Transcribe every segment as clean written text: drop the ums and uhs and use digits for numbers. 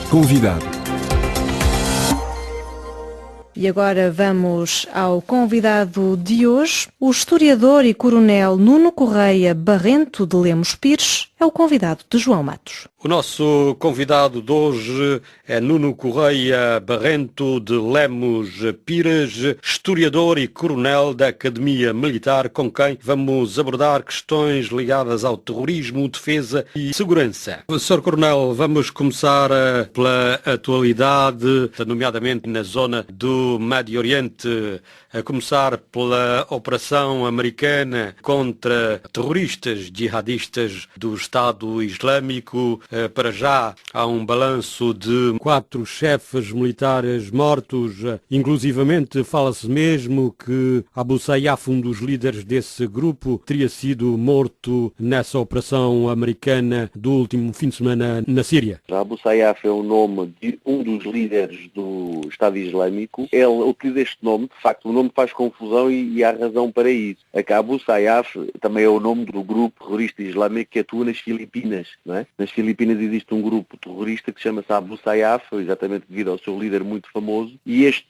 Convidado. E agora vamos ao convidado de hoje. O historiador e coronel Nuno Correia Barrento de Lemos Pires é o convidado de João Matos. O nosso convidado de hoje é Nuno Correia Barrento de Lemos Pires, historiador e coronel da Academia Militar, com quem vamos abordar questões ligadas ao terrorismo, defesa e segurança. Sr. Coronel, vamos começar pela atualidade, nomeadamente na zona do Médio Oriente, a começar pela operação americana contra terroristas jihadistas do Estado Islâmico. Para já há um balanço de 4 chefes militares mortos, inclusivamente fala-se mesmo que Abu Sayyaf, um dos líderes desse grupo, teria sido morto nessa operação americana do último fim de semana na Síria. Abu Sayyaf é o nome de um dos líderes do Estado Islâmico. Ele utiliza este nome, de facto, o nome faz confusão e há razão para isso. Abu Sayyaf também é o nome do grupo terrorista islâmico que atua nas Filipinas, não é? Nas Filipinas existe um grupo terrorista que chama-se Abu Sayyaf, exatamente devido ao seu líder muito famoso, e este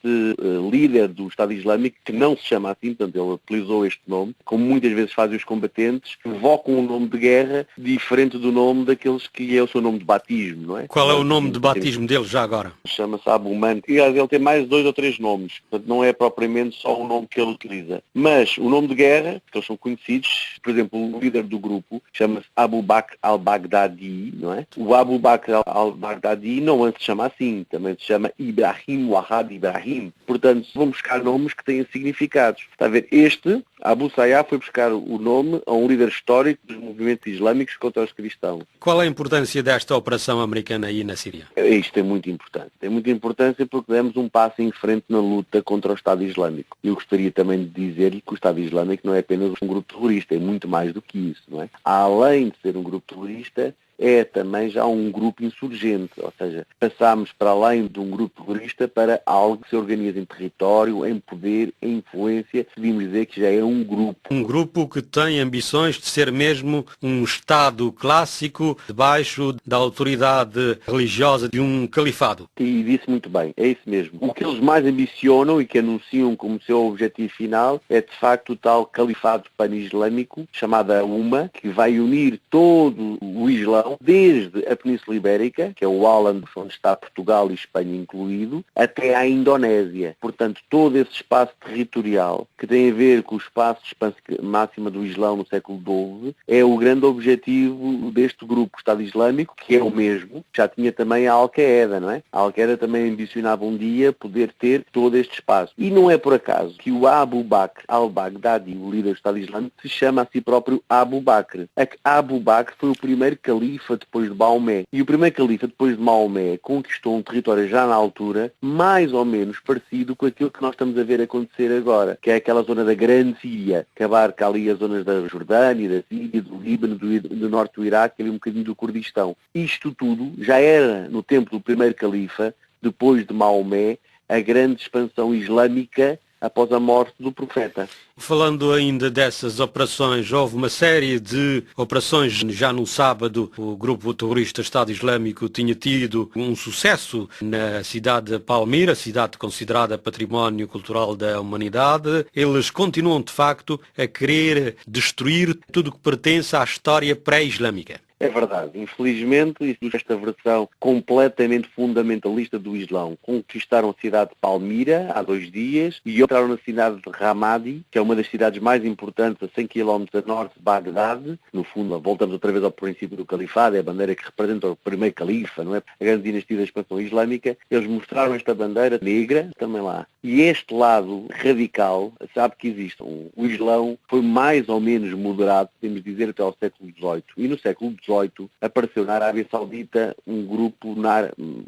líder do Estado Islâmico, que não se chama assim, portanto ele utilizou este nome, como muitas vezes fazem os combatentes, evocam um nome de guerra diferente do nome daqueles que é o seu nome de batismo, não é? Qual é o nome de batismo dele já agora? Chama-se Abu Man, e ele tem mais 2 ou 3 nomes, portanto não é propriamente só o nome que ele utiliza. Mas o nome de guerra, que eles são conhecidos, por exemplo, o líder do grupo chama-se Abu Bakr al-Baghdadi, não é? O Abu Bakr al-Baghdadi não se chama assim, também se chama Ibrahim Wahab Ibrahim. Portanto, vão buscar nomes que têm significados. Está a ver? Este, Abu Sayyaf, foi buscar o nome a um líder histórico dos movimentos islâmicos contra os cristãos. Qual é a importância desta operação americana aí na Síria? Isto é muito importante. Tem muita importância porque demos um passo em frente na luta contra o Estado Islâmico. Eu gostaria também de dizer-lhe que o Estado Islâmico não é apenas um grupo terrorista, é muito mais do que isso, não é? Além de ser um grupo terrorista, é também já um grupo insurgente, ou seja, passámos para além de um grupo terrorista para algo que se organiza em território, em poder, em influência, podemos dizer que já é um grupo. Um grupo que tem ambições de ser mesmo um Estado clássico debaixo da autoridade religiosa de um califado. E disse muito bem, é isso mesmo. O que eles mais ambicionam e que anunciam como seu objetivo final é de facto o tal califado pan-islâmico, chamada UMA, que vai unir todo o Islão, desde a Península Ibérica, que é o Al-Andalus, onde está Portugal e Espanha incluído, até à Indonésia. Portanto, todo esse espaço territorial que tem a ver com o espaço de expansão máxima do Islão no século XII é o grande objetivo deste grupo, o Estado Islâmico, que é o mesmo. Já tinha também a Al-Qaeda, não é? A Al-Qaeda também ambicionava um dia poder ter todo este espaço. E não é por acaso que o Abu Bakr al-Baghdadi, o líder do Estado Islâmico, se chama a si próprio Abu Bakr. Abu Bakr foi o primeiro califa depois de Maomé. E o primeiro califa depois de Maomé conquistou um território já na altura mais ou menos parecido com aquilo que nós estamos a ver acontecer agora, que é aquela zona da Grande Síria, que abarca ali as zonas da Jordânia, da Síria, do Líbano, do norte do Iraque e um bocadinho do Kurdistão. Isto tudo já era, no tempo do primeiro califa, depois de Maomé, a grande expansão islâmica após a morte do profeta. Falando ainda dessas operações, houve uma série de operações já no sábado. O grupo terrorista Estado Islâmico tinha tido um sucesso na cidade de Palmira, cidade considerada património cultural da humanidade. Eles continuam, de facto, a querer destruir tudo o que pertence à história pré-islâmica. É verdade. Infelizmente, esta versão completamente fundamentalista do Islão. Conquistaram a cidade de Palmira há 2 dias e entraram na cidade de Ramadi, que é uma das cidades mais importantes a 100 km a norte de Bagdade. No fundo, voltamos outra vez ao princípio do califado, é a bandeira que representa o primeiro califa, não é? A grande dinastia da expansão islâmica. Eles mostraram esta bandeira negra também lá. E este lado radical sabe que existe. O Islão foi mais ou menos moderado, podemos dizer, até ao século XVIII. E no século XVIII apareceu na Arábia Saudita um grupo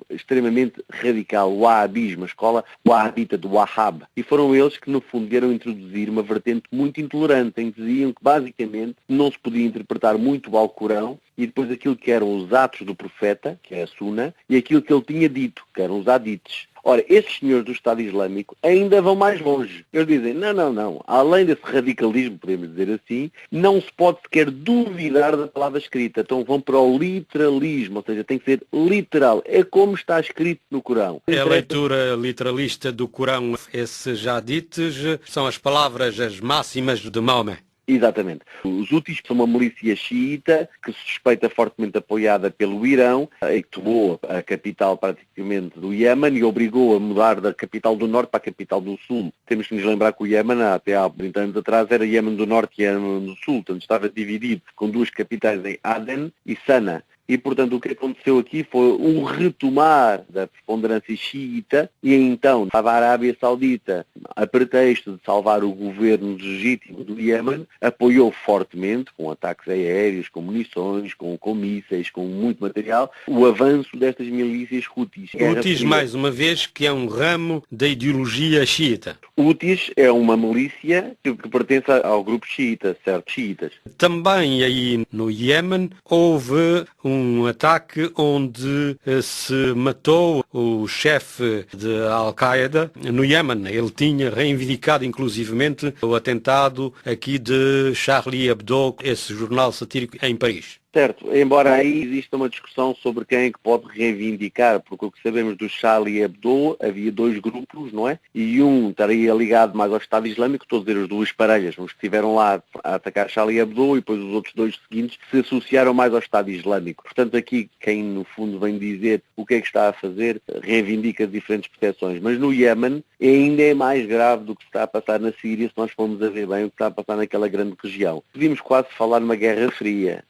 extremamente radical, o Wahhabismo, a escola Wahhabita do Wahhab. E foram eles que, no fundo, vieram introduzir uma vertente muito intolerante, em que diziam que, basicamente, não se podia interpretar muito o Alcorão e depois aquilo que eram os atos do profeta, que é a Suna, e aquilo que ele tinha dito, que eram os hadites. Ora, esses senhores do Estado Islâmico ainda vão mais longe. Eles dizem, não. Além desse radicalismo, podemos dizer assim, não se pode sequer duvidar da palavra escrita. Então vão para o literalismo, ou seja, tem que ser literal. É como está escrito no Corão. É a leitura literalista do Corão. Esses hadites são as palavras, as máximas de Maomé. Exatamente. Os Houthis são uma milícia xiita que se suspeita fortemente apoiada pelo Irão e que tomou a capital praticamente do Iémen e obrigou a mudar da capital do Norte para a capital do Sul. Temos que nos lembrar que o Iémen, até há 30 anos atrás, era Iémen do Norte e Iémen do Sul, portanto estava dividido com duas capitais em Aden e Sana. E, portanto, o que aconteceu aqui foi um retomar da preponderância xiita e, então, a Arábia Saudita, a pretexto de salvar o governo legítimo do Iémen, apoiou fortemente, com ataques aéreos, com munições, com mísseis, com muito material, o avanço destas milícias Houthis. Houthis, mais uma vez, que é um ramo da ideologia xiita. Houthis é uma milícia que pertence ao grupo xiita, certo? Xiitas. Também aí no Iémen houve um ataque onde se matou o chefe de Al-Qaeda no Iémen. Ele tinha reivindicado inclusivamente o atentado aqui de Charlie Hebdo, esse jornal satírico em Paris. Certo, embora aí exista uma discussão sobre quem é que pode reivindicar, porque o que sabemos do Charlie Hebdo, havia dois grupos, não é? E um estaria ligado mais ao Estado Islâmico, estou a dizer as duas parelhas, os que estiveram lá a atacar Charlie Hebdo e depois os outros dois seguintes se associaram mais ao Estado Islâmico. Portanto, aqui quem no fundo vem dizer o que é que está a fazer, reivindica diferentes percepções. Mas no Iémen ainda é mais grave do que se está a passar na Síria, se nós formos a ver bem o que está a passar naquela grande região. Podíamos quase falar numa guerra fria,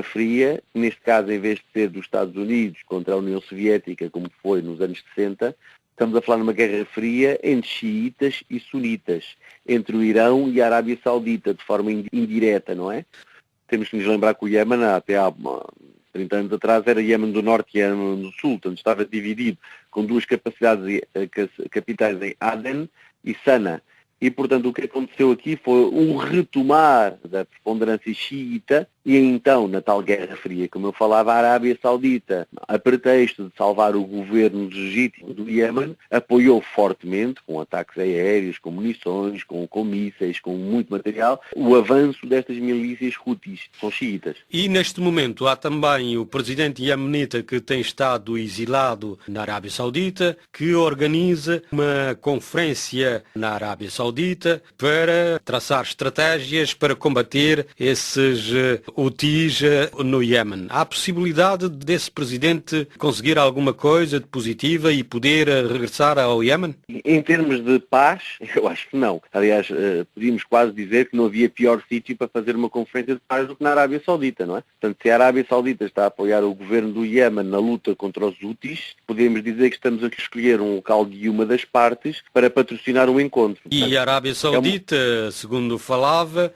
Fria, neste caso, em vez de ser dos Estados Unidos contra a União Soviética, como foi nos anos 60, estamos a falar numa guerra fria entre xiitas e sunitas, entre o Irão e a Arábia Saudita, de forma indireta, não é? Temos que nos lembrar que o Iémen, até há 30 anos atrás, era Iémen do Norte e Iémen do Sul, portanto estava dividido com duas capitais em Aden e Sana. E, portanto, o que aconteceu aqui foi um retomar da preponderância xiita e, então, na tal Guerra Fria, como eu falava, a Arábia Saudita, a pretexto de salvar o governo legítimo do Iémen, apoiou fortemente, com ataques aéreos, com munições, com mísseis, com muito material, o avanço destas milícias Houthis, são xiitas. E, neste momento, há também o presidente iemenita que tem estado exilado na Arábia Saudita, que organiza uma conferência na Arábia Saudita para traçar estratégias para combater esses Houthis no Iémen. Há a possibilidade desse presidente conseguir alguma coisa de positiva e poder regressar ao Iémen? Em termos de paz, eu acho que não. Aliás, podíamos quase dizer que não havia pior sítio para fazer uma conferência de paz do que na Arábia Saudita, não é? Portanto, se a Arábia Saudita está a apoiar o governo do Iémen na luta contra os Houthis, podemos dizer que estamos a escolher um local de uma das partes para patrocinar um encontro. E a Arábia Saudita, segundo falava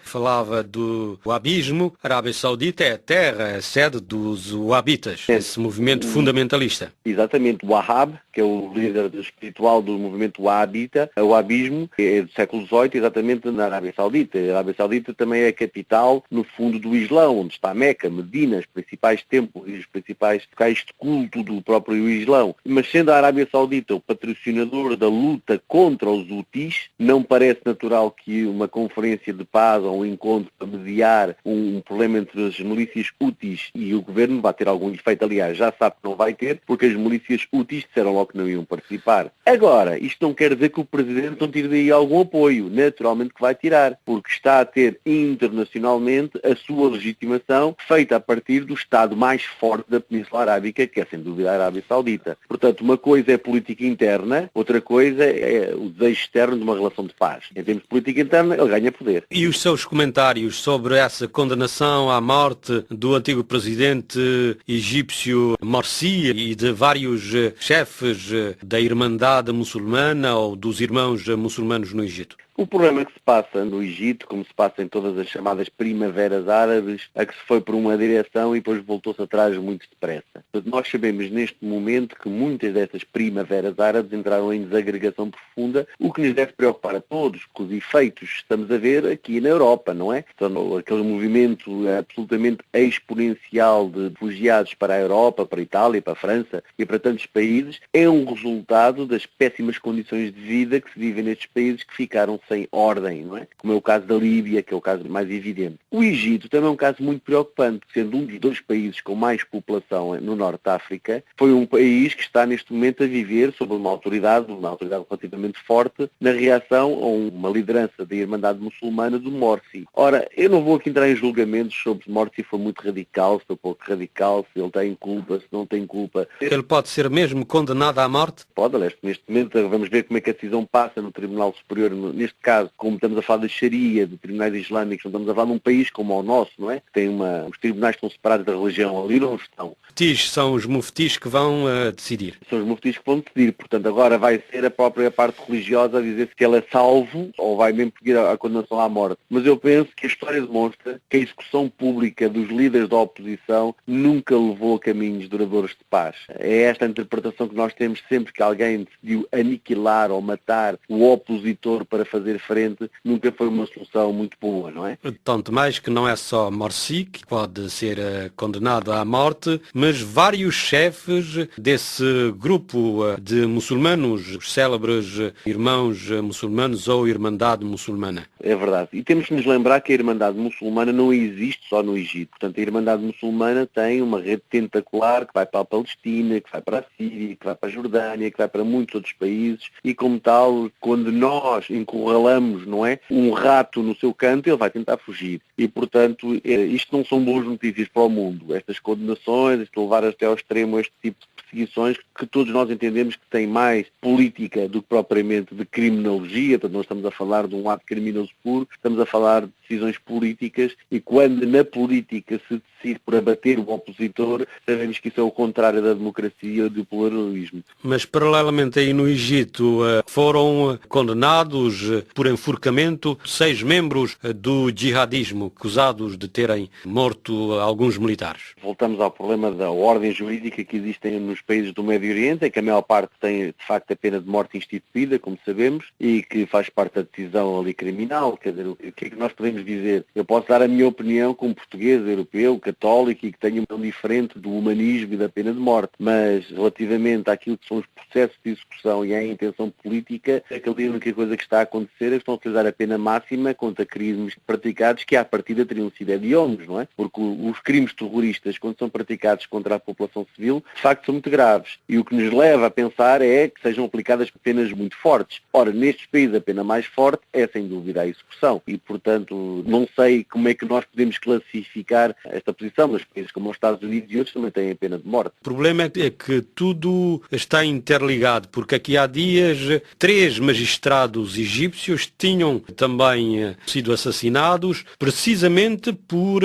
do wahabismo. A Arábia Saudita é a terra, a sede dos wahabitas, esse movimento fundamentalista. Exatamente, o Wahhab, que é o líder espiritual do movimento wahabita, o wahabismo é do século XVIII, exatamente na Arábia Saudita. A Arábia Saudita também é a capital, no fundo, do Islão, onde está Meca, Medina, os principais templos e os principais locais de culto do próprio Islão. Mas sendo a Arábia Saudita o patrocinador da luta contra os Houthis, não parece natural que uma conferência de paz ou um encontro para mediar um problema entre as milícias Houthis e o governo vai ter algum efeito. Aliás, já sabe que não vai ter, porque as milícias Houthis disseram logo que não iam participar. Agora, isto não quer dizer que o Presidente não tire daí algum apoio. Naturalmente que vai tirar, porque está a ter internacionalmente a sua legitimação feita a partir do Estado mais forte da Península Arábica, que é sem dúvida a Arábia Saudita. Portanto, uma coisa é política interna, outra coisa é o desejo externo de uma relação de paz. Em termos de política interna, ele ganha poder. E os seus comentários sobre essa condenação à morte do antigo presidente egípcio Morsi e de vários chefes da Irmandade muçulmana ou dos irmãos muçulmanos no Egito? O problema que se passa no Egito, como se passa em todas as chamadas primaveras árabes, é que se foi por uma direção e depois voltou-se atrás muito depressa. Portanto, nós sabemos neste momento que muitas dessas primaveras árabes entraram em desagregação profunda, o que nos deve preocupar a todos, com os efeitos que estamos a ver aqui na Europa, não é? Então, aquele movimento absolutamente exponencial de refugiados para a Europa, para a Itália, para a França e para tantos países, é um resultado das péssimas condições de vida que se vivem nestes países que ficaram sem ordem, não é? Como é o caso da Líbia, que é o caso mais evidente. O Egito também é um caso muito preocupante, sendo um dos 2 países com mais população no Norte de África, foi um país que está neste momento a viver sob uma autoridade relativamente forte, na reação a uma liderança da Irmandade Muçulmana do Morsi. Ora, eu não vou aqui entrar em julgamentos sobre se Morsi foi muito radical, se foi pouco radical, se ele tem culpa, se não tem culpa. Ele pode ser mesmo condenado à morte? Pode, aliás, neste momento vamos ver como é que a decisão passa no Tribunal Superior, neste caso, como estamos a falar da Sharia, de tribunais islâmicos, não estamos a falar de um país como o nosso, não é? Tem os tribunais estão separados da religião, ali não estão. São os muftis que vão decidir. São os muftis que vão decidir, portanto agora vai ser a própria parte religiosa a dizer se ele é salvo ou vai mesmo pedir a condenação à morte. Mas eu penso que a história demonstra que a execução pública dos líderes da oposição nunca levou a caminhos duradouros de paz. É esta a interpretação que nós temos sempre que alguém decidiu aniquilar ou matar o opositor para fazer frente, nunca foi uma solução muito boa, não é? Tanto mais que não é só Morsi que pode ser condenado à morte, mas vários chefes desse grupo de muçulmanos, os célebres irmãos muçulmanos ou Irmandade Muçulmana. É verdade. E temos que nos lembrar que a Irmandade Muçulmana não existe só no Egito. Portanto, a Irmandade Muçulmana tem uma rede tentacular que vai para a Palestina, que vai para a Síria, que vai para a Jordânia, que vai para muitos outros países e, como tal, quando nós encurralamos, não é, um rato no seu canto, ele vai tentar fugir. E, portanto, isto não são boas notícias para o mundo. Estas condenações, isto levar até ao extremo este tipo de perseguições que todos nós entendemos que tem mais política do que propriamente de criminologia. Portanto, nós estamos a falar de um ato criminoso puro, estamos a falar de decisões políticas e quando na política se decide por abater o opositor, sabemos que isso é o contrário da democracia e do pluralismo. Mas paralelamente aí no Egito foram condenados por enforcamento 6 membros do jihadismo acusados de terem morto alguns militares. Voltamos ao problema da ordem jurídica que existem nos países do Médio Oriente, em que a maior parte tem de facto a pena de morte instituída, como sabemos, e que faz parte da decisão ali criminal. Quer dizer, o que é que nós podemos dizer? Eu posso dar a minha opinião como português, europeu, católico e que tenho uma opinião diferente do humanismo e da pena de morte, mas relativamente àquilo que são os processos de execução e à intenção política, aquela única coisa que está a acontecer é que estão a utilizar a pena máxima contra crimes praticados que à partida teriam sido hediondos, não é? Porque os crimes terroristas, quando são praticados contra a população civil, de facto são muito graves. E o que nos leva a pensar é que sejam aplicadas penas muito fortes. Ora, nestes países a pena mais forte é sem dúvida a execução. E, portanto, não sei como é que nós podemos classificar esta posição, mas países como os Estados Unidos e outros também têm a pena de morte. O problema é que tudo está interligado, porque aqui há dias 3 magistrados egípcios tinham também sido assassinados precisamente por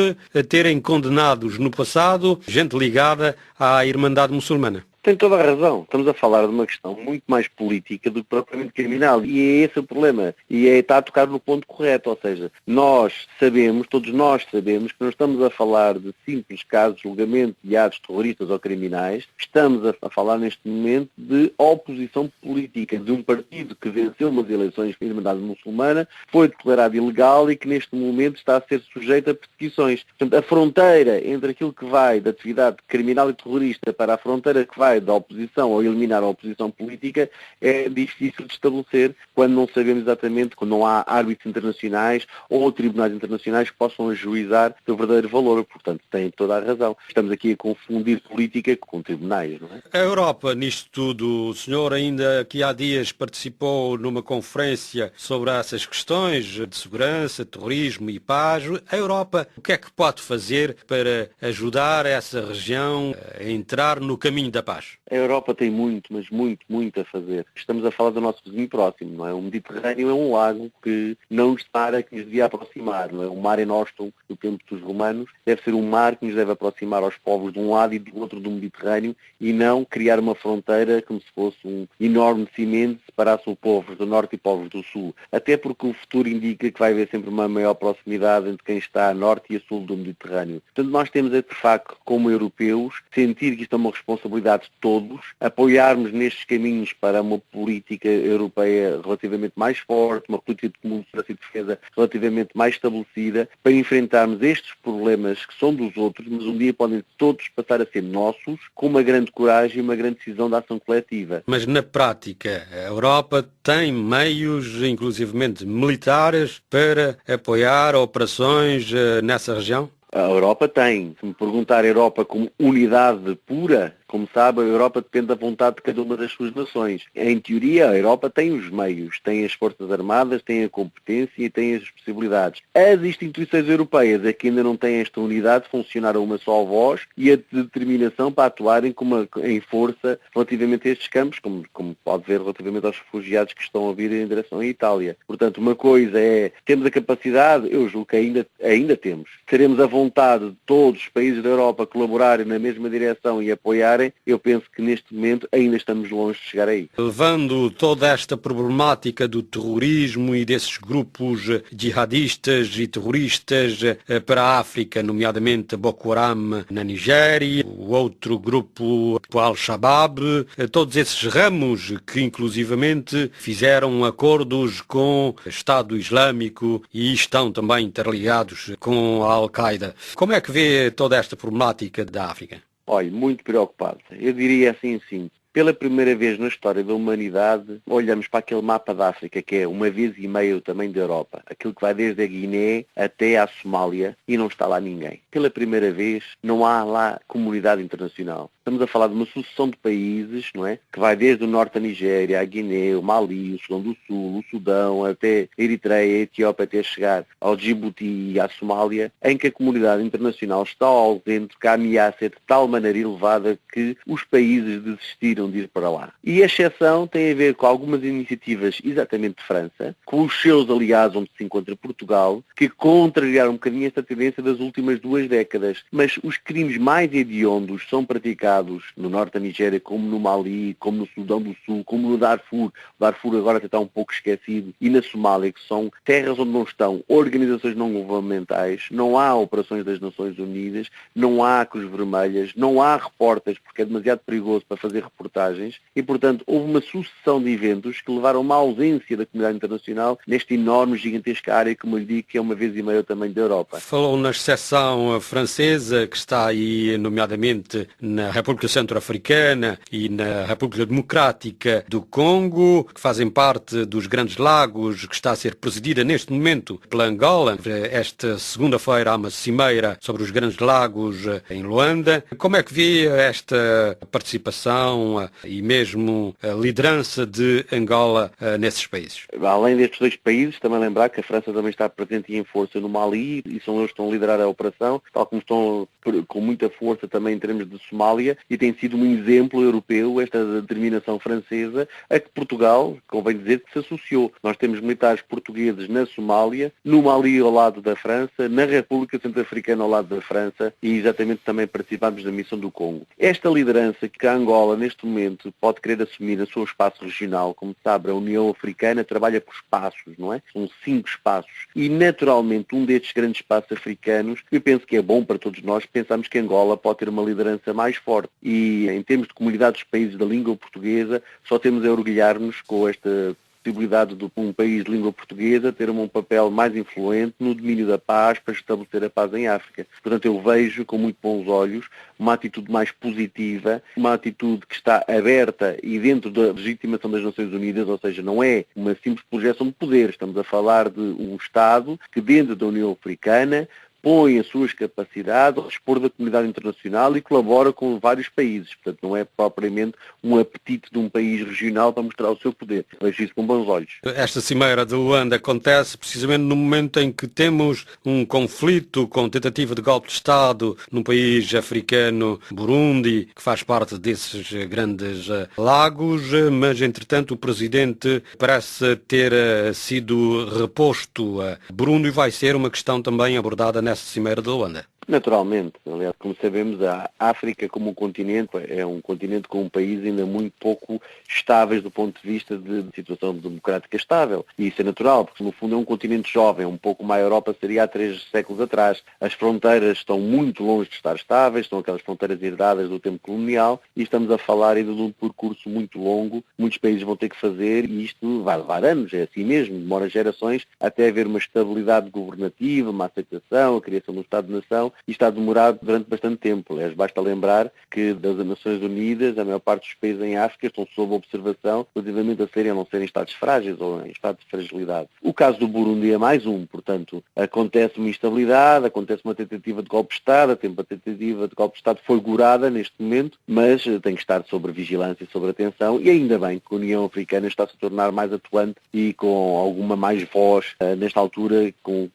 terem condenados no passado gente ligada à Irmandade Muçulmana. Tem toda a razão. Estamos a falar de uma questão muito mais política do que propriamente criminal. E é esse o problema. E está a tocar no ponto correto. Ou seja, nós sabemos, todos nós sabemos, que não estamos a falar de simples casos de julgamento de atos terroristas ou criminais. Estamos a falar neste momento de oposição política de um partido que venceu umas eleições para a Irmandade Muçulmana, foi declarado ilegal e que neste momento está a ser sujeito a perseguições. Portanto, a fronteira entre aquilo que vai da atividade criminal e terrorista para a fronteira que vai da oposição ou eliminar a oposição política é difícil de estabelecer quando não sabemos exatamente, quando não há árbitros internacionais ou tribunais internacionais que possam ajuizar o verdadeiro valor. Portanto, tem toda a razão. Estamos aqui a confundir política com tribunais, não é? A Europa, nisto tudo, o senhor ainda aqui há dias participou numa conferência sobre essas questões de segurança, terrorismo e paz. A Europa, o que é que pode fazer para ajudar essa região a entrar no caminho da paz? faz? A Europa tem muito, mas muito a fazer. Estamos a falar do nosso vizinho próximo, não é? O Mediterrâneo é um lago que não nos para, que nos devia aproximar, não é? O Mare Nostrum do tempo dos romanos deve ser um mar que nos deve aproximar aos povos de um lado e do outro do Mediterrâneo e não criar uma fronteira como se fosse um enorme cimento que separasse os povos do norte e povos do sul. Até porque o futuro indica que vai haver sempre uma maior proximidade entre quem está a norte e a sul do Mediterrâneo. Portanto, nós temos de facto, como europeus, sentir que isto é uma responsabilidade de todos, apoiarmos nestes caminhos para uma política europeia relativamente mais forte, uma política de comum de segurança e defesa relativamente mais estabelecida, para enfrentarmos estes problemas que são dos outros, mas um dia podem todos passar a ser nossos, com uma grande coragem e uma grande decisão de ação coletiva. Mas na prática, a Europa tem meios, inclusivamente militares, para apoiar operações nessa região? A Europa tem. Se me perguntar a Europa como unidade pura, como sabe, a Europa depende da vontade de cada uma das suas nações. Em teoria, a Europa tem os meios, tem as forças armadas, tem a competência e tem as possibilidades. As instituições europeias é que ainda não têm esta unidade, funcionaram uma só voz e a determinação para atuarem em força relativamente a estes campos, como pode ver relativamente aos refugiados que estão a vir em direção à Itália. Portanto, uma coisa é, temos a capacidade, eu julgo que ainda temos. Teremos a vontade de todos os países da Europa colaborarem na mesma direção e apoiarem, eu penso que neste momento ainda estamos longe de chegar aí. Levando toda esta problemática do terrorismo e desses grupos jihadistas e terroristas para a África, nomeadamente Boko Haram na Nigéria, o outro grupo Al-Shabaab, todos esses ramos que inclusivamente fizeram acordos com o Estado Islâmico e estão também interligados com a Al-Qaeda. Como é que vê toda esta problemática da África? Olha, muito preocupado. Eu diria assim, pela primeira vez na história da humanidade, olhamos para aquele mapa da África, que é uma vez e meia o tamanho da Europa. Aquilo que vai desde a Guiné até à Somália e não está lá ninguém. Pela primeira vez, não há lá comunidade internacional. Estamos a falar de uma sucessão de países, não é? Que vai desde o norte da Nigéria, a Guiné, o Mali, o Sudão do Sul, o Sudão, até a Eritreia, a Etiópia, até chegar ao Djibouti e à Somália, em que a comunidade internacional está ausente, que a ameaça é de tal maneira elevada que os países desistiram de ir para lá. E a exceção tem a ver com algumas iniciativas exatamente de França, com os seus aliados onde se encontra Portugal, que contrariaram um bocadinho esta tendência das últimas 2 décadas. Mas os crimes mais hediondos são praticados no norte da Nigéria, como no Mali, como no Sudão do Sul, como no Darfur. O Darfur agora até está um pouco esquecido. E na Somália, que são terras onde não estão organizações não governamentais, não há operações das Nações Unidas, não há Cruz Vermelhas, não há repórteres, porque é demasiado perigoso para fazer reportagens. E, portanto, houve uma sucessão de eventos que levaram a uma ausência da comunidade internacional nesta enorme, gigantesca área, como eu lhe digo, que é uma vez e meia o tamanho da Europa. Falou na exceção francesa, que está aí, nomeadamente, na República Centro-Africana e na República Democrática do Congo, que fazem parte dos Grandes Lagos, que está a ser presidida neste momento pela Angola. Esta segunda-feira há uma cimeira sobre os Grandes Lagos em Luanda. Como é que vê esta participação e mesmo a liderança de Angola nesses países? Além destes 2 países, também lembrar que a França também está presente e em força no Mali e são eles que estão a liderar a operação, tal como estão com muita força também em termos de Somália, e tem sido um exemplo europeu esta determinação francesa a que Portugal, convém dizer, que se associou. Nós temos militares portugueses na Somália, no Mali ao lado da França, na República Centro-Africana ao lado da França e exatamente também participamos da missão do Congo. Esta liderança que a Angola neste momento pode querer assumir no seu espaço regional, como sabe, a União Africana trabalha por espaços, não é? São 5 espaços e naturalmente um destes grandes espaços africanos, eu penso que é bom para todos nós, pensamos que Angola pode ter uma liderança mais forte. E em termos de comunidade dos países da língua portuguesa, só temos a orgulhar-nos com esta possibilidade de um país de língua portuguesa ter um papel mais influente no domínio da paz para estabelecer a paz em África. Portanto, eu vejo com muito bons olhos uma atitude mais positiva, uma atitude que está aberta e dentro da legitimação das Nações Unidas, ou seja, não é uma simples projeção de poder. Estamos a falar de um Estado que dentro da União Africana põe as suas capacidades ao dispor da comunidade internacional e colabora com vários países. Portanto, não é propriamente um apetite de um país regional para mostrar o seu poder. Vejo isso com bons olhos. Esta cimeira de Luanda acontece precisamente no momento em que temos um conflito com tentativa de golpe de Estado num país africano, Burundi, que faz parte desses grandes lagos, mas entretanto o presidente parece ter sido reposto. Burundi vai ser uma questão também abordada nessa cimeira de Luanda. Naturalmente. Aliás, como sabemos, a África como um continente é um continente com um país ainda muito pouco estáveis do ponto de vista de situação democrática estável. E isso é natural, porque no fundo é um continente jovem, um pouco como a Europa seria há 3 séculos atrás. As fronteiras estão muito longe de estar estáveis, são aquelas fronteiras herdadas do tempo colonial e estamos a falar ainda de um percurso muito longo, muitos países vão ter que fazer e isto vai levar anos, é assim mesmo, demora gerações até haver uma estabilidade governativa, uma aceitação, a criação de um Estado-nação. E está demorado durante bastante tempo. Aliás, basta lembrar que das Nações Unidas, a maior parte dos países em África estão sob observação relativamente a serem ou não serem Estados frágeis ou em estado de fragilidade. O caso do Burundi é mais um, portanto, acontece uma instabilidade, acontece uma tentativa de golpe de Estado, a tentativa de golpe de Estado foi gorada neste momento, mas tem que estar sob vigilância e sob atenção e ainda bem que a União Africana está-se a tornar mais atuante e com alguma mais voz nesta altura, com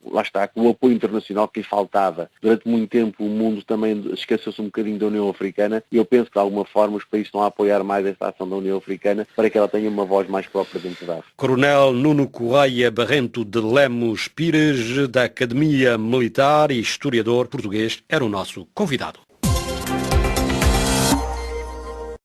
o apoio internacional que lhe faltava. Durante muito tempo o mundo também esqueceu-se um bocadinho da União Africana e eu penso que de alguma forma os países estão a apoiar mais esta ação da União Africana para que ela tenha uma voz mais própria dentro da África. Coronel Nuno Correia Barrento de Lemos Pires, da Academia Militar e historiador português, era o nosso convidado.